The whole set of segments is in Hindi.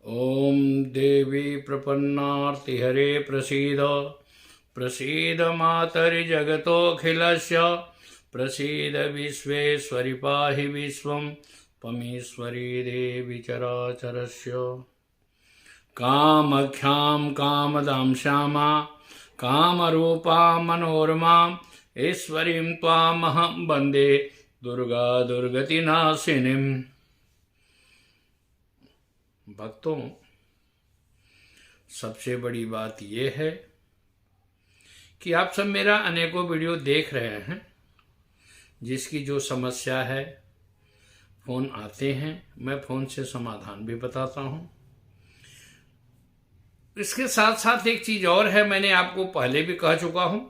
ॐ देवी प्रपन्नार्तिहरे प्रसीद प्रसीद मातरि जगतोऽखिलस्य प्रसीद विश्वेश्वरि पाहि विश्वं त्वमीश्वरी देवी चराचरस्य। कामख्यां कामदां श्यामा कामरूपां मनोरमाम् ईश्वरीं त्वामहं वन्दे दुर्गा दुर्गतिनाशिनीम्। भक्तों, सबसे बड़ी बात यह है कि आप सब मेरा अनेकों वीडियो देख रहे हैं, जिसकी जो समस्या है फ़ोन आते हैं, मैं फ़ोन से समाधान भी बताता हूं। इसके साथ साथ एक चीज़ और है, मैंने आपको पहले भी कह चुका हूं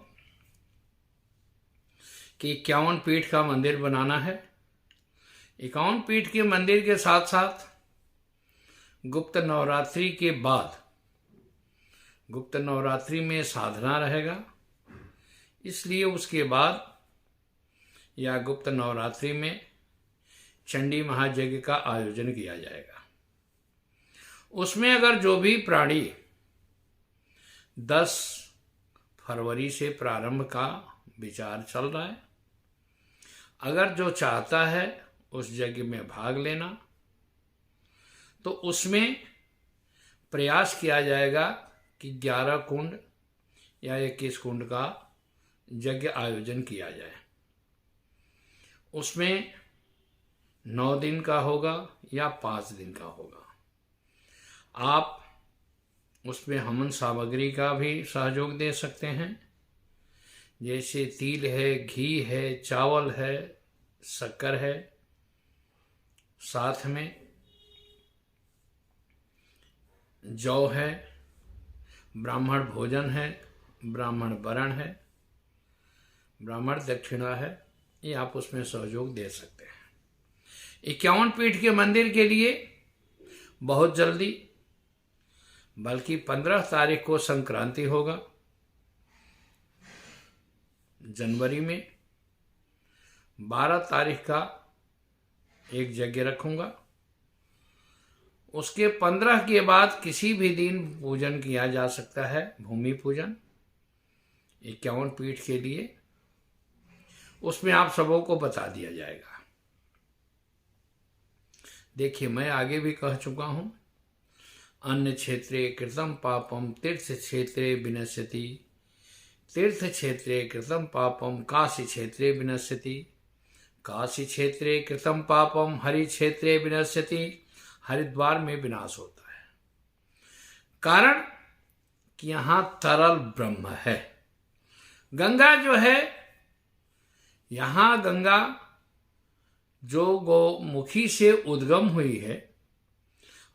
कि 51 पीठ का मंदिर बनाना है। 51 पीठ के मंदिर के साथ साथ गुप्त नवरात्रि के बाद गुप्त नवरात्रि में साधना रहेगा, इसलिए उसके बाद या गुप्त नवरात्रि में चंडी महायज्ञ का आयोजन किया जाएगा। उसमें अगर जो भी प्राणी 10 फरवरी से प्रारंभ का विचार चल रहा है, अगर जो चाहता है उस यज्ञ में भाग लेना, तो उसमें प्रयास किया जाएगा कि 11 कुंड या 21 कुंड का यज्ञ आयोजन किया जाए। उसमें 9 दिन का होगा या 5 दिन का होगा। आप उसमें हवन सामग्री का भी सहयोग दे सकते हैं, जैसे तिल है, घी है, चावल है, शक्कर है, साथ में जौ है, ब्राह्मण भोजन है, ब्राह्मण वरण है, ब्राह्मण दक्षिणा है, ये आप उसमें सहयोग दे सकते हैं। 51 पीठ के मंदिर के लिए बहुत जल्दी, बल्कि 15 तारीख को संक्रांति होगा जनवरी में, 12 तारीख का एक यज्ञ रखूंगा। उसके 15 के बाद किसी भी दिन पूजन किया जा सकता है, भूमि पूजन 51 पीठ के लिए। उसमें आप सबों को बता दिया जाएगा। देखिए, मैं आगे भी कह चुका हूं, अन्य क्षेत्रे कृतं पापम तीर्थ क्षेत्रे विनश्यति, तीर्थ क्षेत्रे कृतं पापम काशी क्षेत्रे विनश्यति, काशी क्षेत्रे कृतं पापम हरि क्षेत्रे विनश्यति। हरिद्वार में विनाश होता है, कारण कि यहां तरल ब्रह्म है। गंगा जो है, यहां गंगा जो गौमुखी से उद्गम हुई है,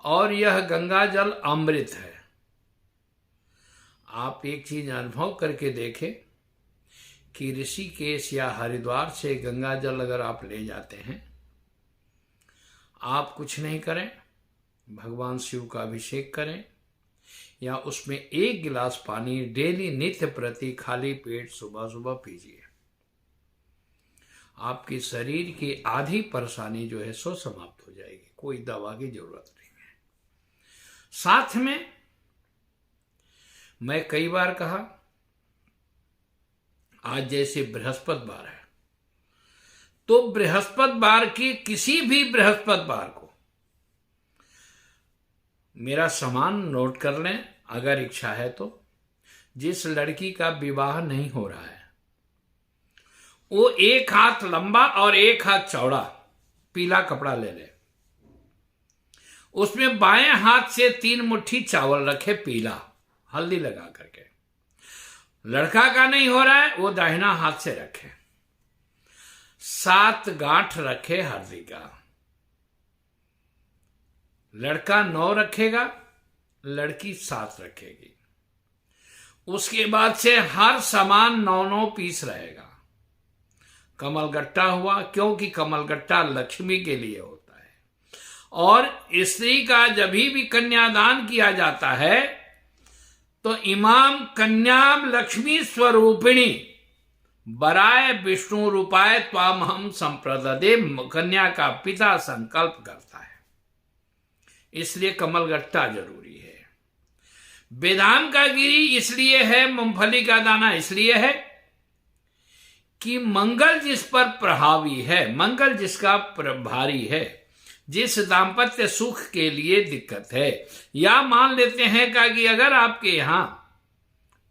और यह गंगा जल अमृत है। आप एक चीज अनुभव करके देखें कि ऋषिकेश या हरिद्वार से गंगा जल अगर आप ले जाते हैं, आप कुछ नहीं करें, भगवान शिव का अभिषेक करें, या उसमें 1 गिलास पानी डेली नित्य प्रति खाली पेट सुबह सुबह पीजिए। आपके शरीर की आधी परेशानी जो है सो समाप्त हो जाएगी, कोई दवा की जरूरत नहीं है। साथ में मैं कई बार कहा, आज जैसे बृहस्पतिवार है, तो बृहस्पतिवार की किसी भी बृहस्पतिवार को मेरा सामान नोट कर लें, अगर इच्छा है तो। जिस लड़की का विवाह नहीं हो रहा है, वो 1 हाथ लंबा और 1 हाथ चौड़ा पीला कपड़ा ले ले, उसमें बाएं हाथ से 3 मुट्ठी चावल रखे पीला, हल्दी लगा करके। लड़का का नहीं हो रहा है, वो दाहिना हाथ से रखे। 7 गांठ रखे हल्दी का। लड़का 9 रखेगा, लड़की 7 रखेगी। उसके बाद से हर सामान 9-9 पीस रहेगा। कमलगट्टा हुआ, क्योंकि कमलगट्टा लक्ष्मी के लिए होता है। और स्त्री का जब भी कन्यादान किया जाता है, तो इमाम कन्याम लक्ष्मी स्वरूपिणी वराय विष्णु रूपाय त्वामहम संप्रददे, कन्या का पिता संकल्प करता है। इसलिए कमलगट्टा जरूरी है। बेदाम का गिरी इसलिए है, मूंगफली का दाना इसलिए है कि मंगल जिस पर प्रभावी है, मंगल जिसका प्रभारी है, जिस दाम्पत्य सुख के लिए दिक्कत है, या मान लेते हैं कि अगर आपके यहां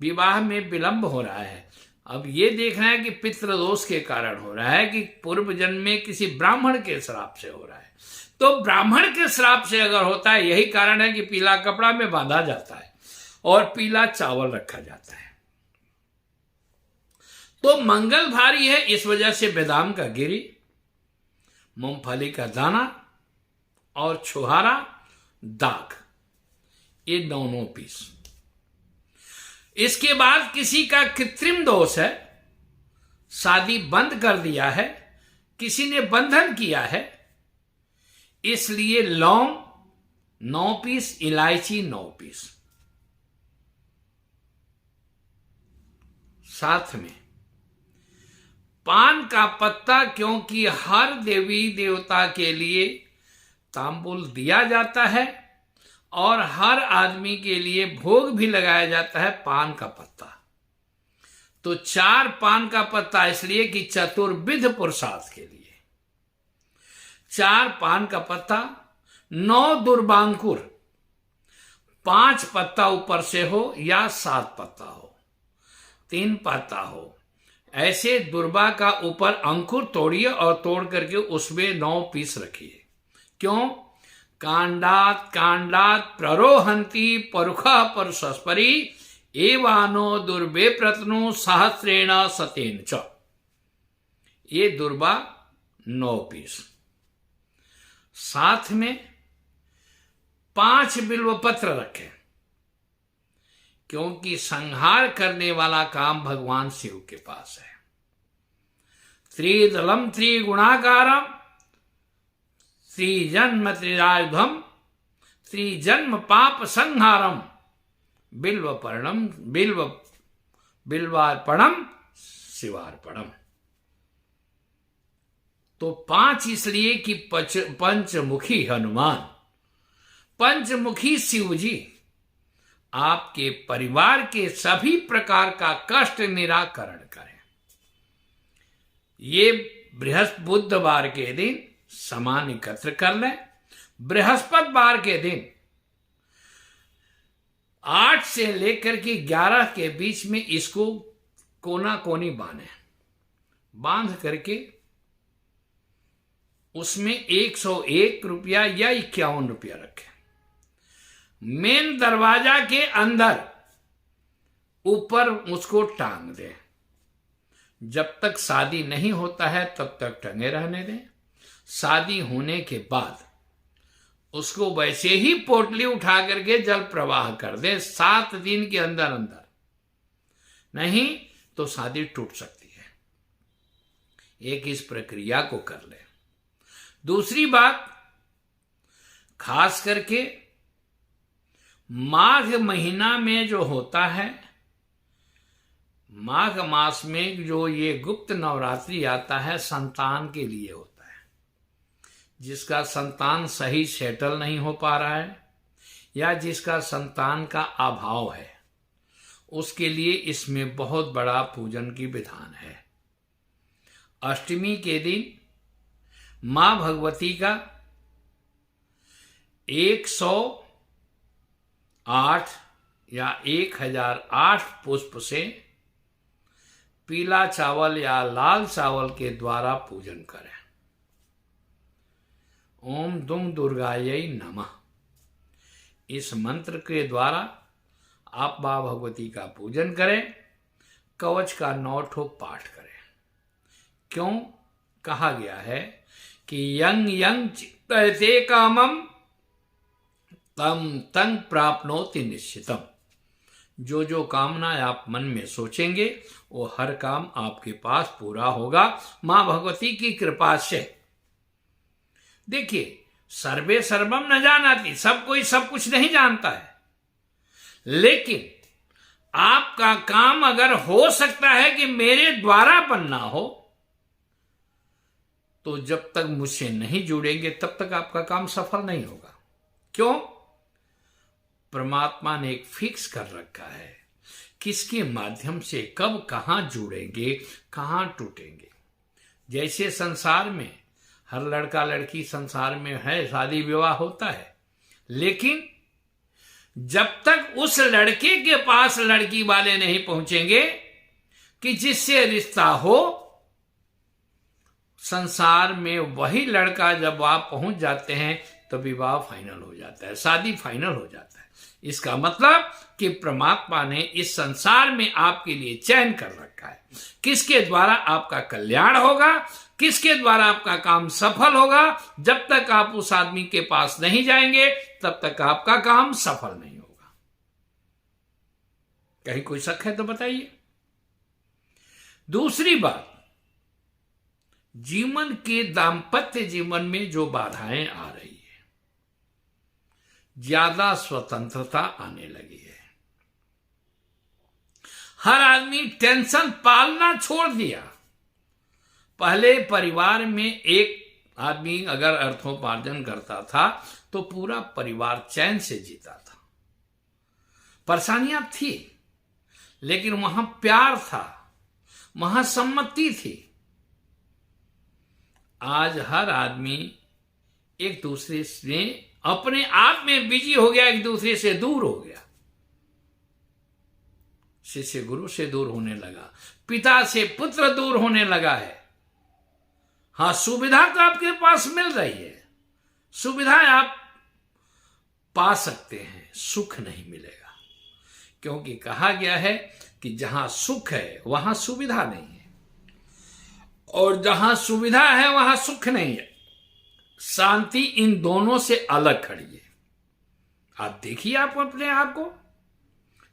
विवाह में विलंब हो रहा है, अब ये देखना है कि पितृदोष के कारण हो रहा है कि पूर्व जन्म में किसी ब्राह्मण के श्राप से हो रहा है, तो ब्राह्मण के श्राप से अगर होता है, यही कारण है कि पीला कपड़ा में बांधा जाता है और पीला चावल रखा जाता है। तो मंगल भारी है, इस वजह से बादाम का गिरी, मूंगफली का दाना और छुहारा दाग, ये 9 पीस। इसके बाद किसी का कृत्रिम दोष है, शादी बंद कर दिया है, किसी ने बंधन किया है, इसलिए लौंग 9 पीस, इलायची 9 पीस। साथ में पान का पत्ता, क्योंकि हर देवी देवता के लिए तांबुल दिया जाता है और हर आदमी के लिए भोग भी लगाया जाता है पान का पत्ता, तो 4 पान का पत्ता, इसलिए कि चतुर्विध पुरुषार्थ के लिए 4 पान का पत्ता, 9 दुर्बांकुर, 5 पत्ता ऊपर से हो या 7 पत्ता हो, 3 पत्ता हो, ऐसे दुर्बा का ऊपर अंकुर तोड़िए और तोड़ करके उसमें 9 पीस रखिए। क्यों? कांडात कांडात प्ररोहंती परुखा परुषस्परी एवानो दुर्बे प्रतनु सहस्रेण सतेन च। ये दुर्बा 9 पीस। साथ में 5 बिल्व पत्र रखें, क्योंकि संहार करने वाला काम भगवान शिव के पास है। त्रिदलम त्रिगुणाकारम त्रिजन्म त्रिरायुधम त्रिजन्म पाप संहारम बिल्वार्पणम शिवार्पणम। तो 5 इसलिए कि पंचमुखी हनुमान, पंचमुखी शिव जी आपके परिवार के सभी प्रकार का कष्ट निराकरण करें। ये बुधवार के दिन सामान एकत्र कर लें। बृहस्पतिवार के दिन 8 से लेकर के 11 के बीच में इसको कोना कोनी बांध करके उसमें 101 रुपया या 51 रुपया रखें। मेन दरवाजा के अंदर ऊपर उसको टांग दें। जब तक शादी नहीं होता है तब तक टंगे रहने दें। शादी होने के बाद उसको वैसे ही पोटली उठा करके जल प्रवाह कर दें 7 दिन के अंदर अंदर, नहीं तो शादी टूट सकती है। एक इस प्रक्रिया को कर ले। दूसरी बात, खास करके माघ महीना में जो होता है, माघ मास में जो ये गुप्त नवरात्रि आता है, संतान के लिए होता है। जिसका संतान सही सेटल नहीं हो पा रहा है या जिसका संतान का अभाव है, उसके लिए इसमें बहुत बड़ा पूजन की विधान है। अष्टमी के दिन मां भगवती का 108 या 1008 पुष्प से पीला चावल या लाल चावल के द्वारा पूजन करें। ओम दुम दुर्गायै नमः, इस मंत्र के द्वारा आप मां भगवती का पूजन करें। कवच का 9 ठो पाठ करें। क्यों कहा गया है कि यंग यंग चित्तयते कामम तम तंग प्राप्नोति निश्चितम। जो जो कामना आप मन में सोचेंगे वो हर काम आपके पास पूरा होगा मां भगवती की कृपा से। देखिए, सर्वे सर्वम न जानाति, सब कोई सब कुछ नहीं जानता है, लेकिन आपका काम अगर हो सकता है कि मेरे द्वारा बनना हो, तो जब तक मुझसे नहीं जुड़ेंगे तब तक आपका काम सफल नहीं होगा। क्यों? परमात्मा ने एक फिक्स कर रखा है किसके माध्यम से कब कहां जुड़ेंगे, कहां टूटेंगे। जैसे संसार में हर लड़का लड़की संसार में है, शादी विवाह होता है, लेकिन जब तक उस लड़के के पास लड़की वाले नहीं पहुंचेंगे कि जिससे रिश्ता हो, संसार में वही लड़का जब आप पहुंच जाते हैं तो विवाह फाइनल हो जाता है, शादी फाइनल हो जाता है। इसका मतलब कि परमात्मा ने इस संसार में आपके लिए चयन कर रखा है किसके द्वारा आपका कल्याण होगा, किसके द्वारा आपका काम सफल होगा। जब तक आप उस आदमी के पास नहीं जाएंगे तब तक आपका काम सफल नहीं होगा। कहीं कोई शक है तो बताइए। दूसरी बात, जीवन के दाम्पत्य जीवन में जो बाधाएं आ रही है, ज्यादा स्वतंत्रता आने लगी है। हर आदमी टेंशन पालना छोड़ दिया। पहले परिवार में एक आदमी अगर अर्थोपार्जन करता था तो पूरा परिवार चैन से जीता था। परेशानियां थी लेकिन वहां प्यार था, वहां सम्मति थी। आज हर आदमी एक दूसरे से अपने आप में बिजी हो गया, एक दूसरे से दूर हो गया। शिष्य गुरु से दूर होने लगा, पिता से पुत्र दूर होने लगा है। हाँ, सुविधा तो आपके पास मिल रही है, सुविधाएं आप पा सकते हैं, सुख नहीं मिलेगा। क्योंकि कहा गया है कि जहां सुख है वहां सुविधा नहीं है, और जहां सुविधा है वहां सुख नहीं है। शांति इन दोनों से अलग खड़ी है। आप देखिए आप अपने आप को,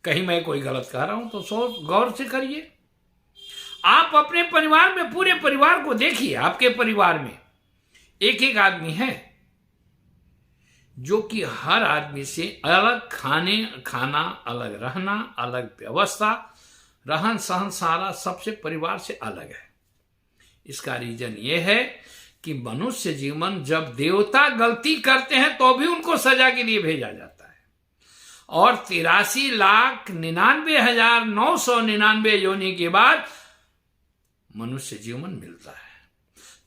कहीं मैं कोई गलत कह रहा हूं तो सोच गौर से करिए। आप अपने परिवार में पूरे परिवार को देखिए। आपके परिवार में एक एक आदमी है जो कि हर आदमी से अलग खाना, अलग रहना, अलग व्यवस्था, रहन सहन सारा सबसे परिवार से अलग है। इसका रीजन यह है कि मनुष्य जीवन, जब देवता गलती करते हैं तो भी उनको सजा के लिए भेजा जाता है, और 83,99,999 योनि के बाद मनुष्य जीवन मिलता है।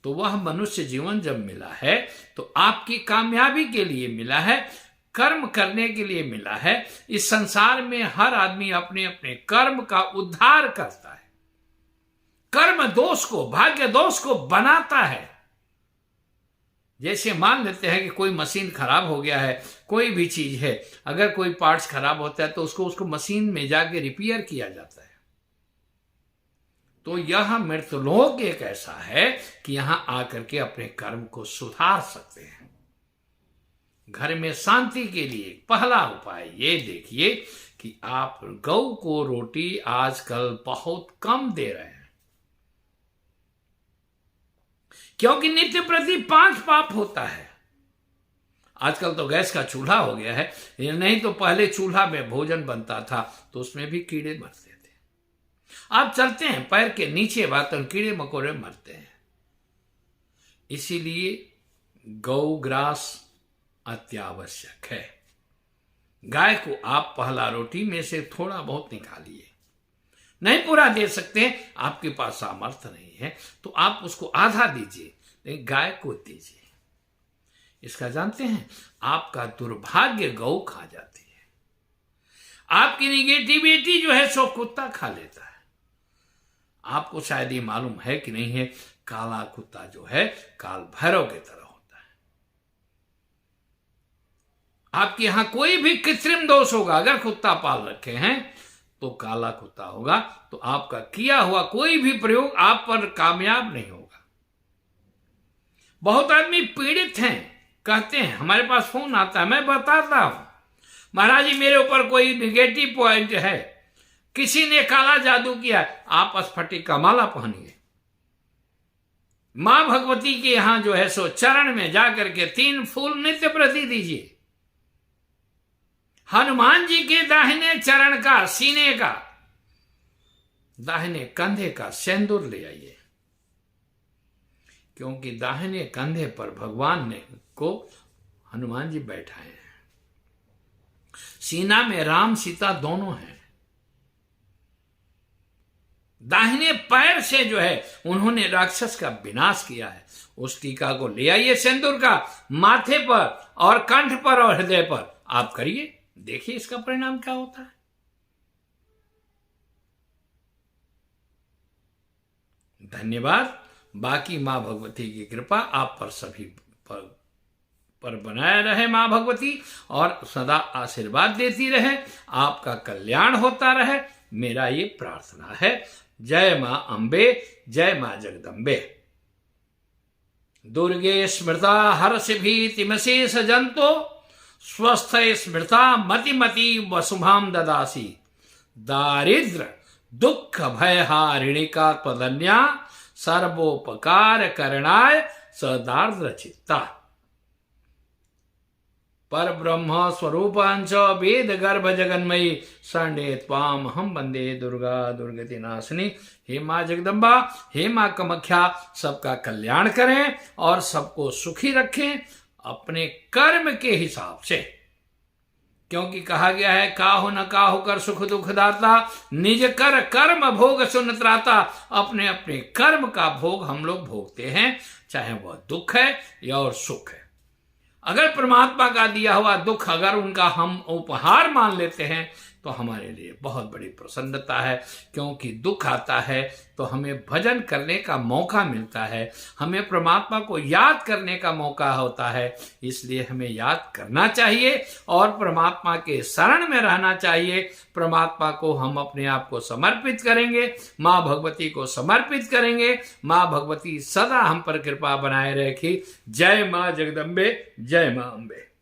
तो वह मनुष्य जीवन जब मिला है तो आपकी कामयाबी के लिए मिला है, कर्म करने के लिए मिला है। इस संसार में हर आदमी अपने अपने कर्म का उद्धार करता है, कर्म दोष को, भाग्य दोष को बनाता है। जैसे मान लेते हैं कि कोई मशीन खराब हो गया है, कोई भी चीज है, अगर कोई पार्ट्स खराब होता है तो उसको मशीन में जाके रिपेयर किया जाता है। तो यह मृतलोक एक ऐसा है कि यहां आकर के अपने कर्म को सुधार सकते हैं। घर में शांति के लिए पहला उपाय ये देखिए कि आप गौ को रोटी आजकल बहुत कम दे रहे हैं, क्योंकि नित्य प्रति 5 पाप होता है। आजकल तो गैस का चूल्हा हो गया है, नहीं तो पहले चूल्हा में भोजन बनता था तो उसमें भी कीड़े मरते थे। आप चलते हैं पैर के नीचे बातन कीड़े मकोड़े मरते हैं। इसीलिए गौ ग्रास अत्यावश्यक है। गाय को आप पहला रोटी में से थोड़ा बहुत निकालिए, नहीं पूरा दे सकते, आपके पास सामर्थ्य नहीं है तो आप उसको आधा दीजिए, लेकिन गाय को दीजिए। इसका जानते हैं, आपका दुर्भाग्य गौ खा जाती है। आपकी निगेटिविटी जो है सो कुत्ता खा लेता है। आपको शायद ये मालूम है कि नहीं है, काला कुत्ता जो है काल भैरव की तरह होता है। आपके यहां कोई भी कृत्रिम दोष होगा, अगर कुत्ता पाल रखे हैं तो काला कुत्ता होगा, तो आपका किया हुआ कोई भी प्रयोग आप पर कामयाब नहीं होगा। बहुत आदमी पीड़ित हैं, कहते हैं, हमारे पास फोन आता है, मैं बताता हूं, महाराज जी मेरे ऊपर कोई निगेटिव पॉइंट है, किसी ने काला जादू किया, आप स्फटिक का माला पहनिए, मां भगवती के यहां जो है सो चरण में जाकर के 3 फूल नित्य प्रति दीजिए। हनुमान जी के दाहिने चरण का, सीने का, दाहिने कंधे का सिंदूर ले आइए, क्योंकि दाहिने कंधे पर भगवान ने को हनुमान जी बैठाए हैं। सीना में राम सीता दोनों हैं। दाहिने पैर से जो है उन्होंने राक्षस का विनाश किया है। उस टीका को ले आइए सिंदूर का, माथे पर और कंठ पर और हृदय पर आप करिए, देखिए इसका परिणाम क्या होता है। धन्यवाद। बाकी मां भगवती की कृपा आप पर सभी पर बनाए रहे मां भगवती, और सदा आशीर्वाद देती रहे, आपका कल्याण होता रहे, मेरा ये प्रार्थना है। जय मां अम्बे, जय मां जगदम्बे। दुर्गे स्मृता हर्षि भीतिमशेष जंतो, स्वस्थ स्मृता मति मति वसुभाम ददासी। दारिद्र दुख भयहारिणिका त्वदन्या, सर्वोपकार करणाय सदार्द्र चित्ता। पर ब्रह्म स्वरूपांच वेद गर्भ जगन्मयी, शरणे त्वाम हम वंदे दुर्गा दुर्गति नाशिनी। हे मां जगदम्बा, हे मां कामाख्या, सबका कल्याण करें और सबको सुखी रखें अपने कर्म के हिसाब से, क्योंकि कहा गया है काहु न काहु कर सुख दुख दाता, निज कर कर्म भोग सुन त्राता। अपने अपने कर्म का भोग हम लोग भोगते हैं, चाहे वह दुख है या और सुख है। अगर परमात्मा का दिया हुआ दुख अगर उनका हम उपहार मान लेते हैं तो हमारे लिए बहुत बड़ी प्रसन्नता है, क्योंकि दुख आता है तो हमें भजन करने का मौका मिलता है, हमें परमात्मा को याद करने का मौका होता है। इसलिए हमें याद करना चाहिए और परमात्मा के शरण में रहना चाहिए। परमात्मा को हम अपने आप को समर्पित करेंगे, माँ भगवती को समर्पित करेंगे, माँ भगवती सदा हम पर कृपा बनाए रखी। जय माँ जगदम्बे, जय माँ अम्बे।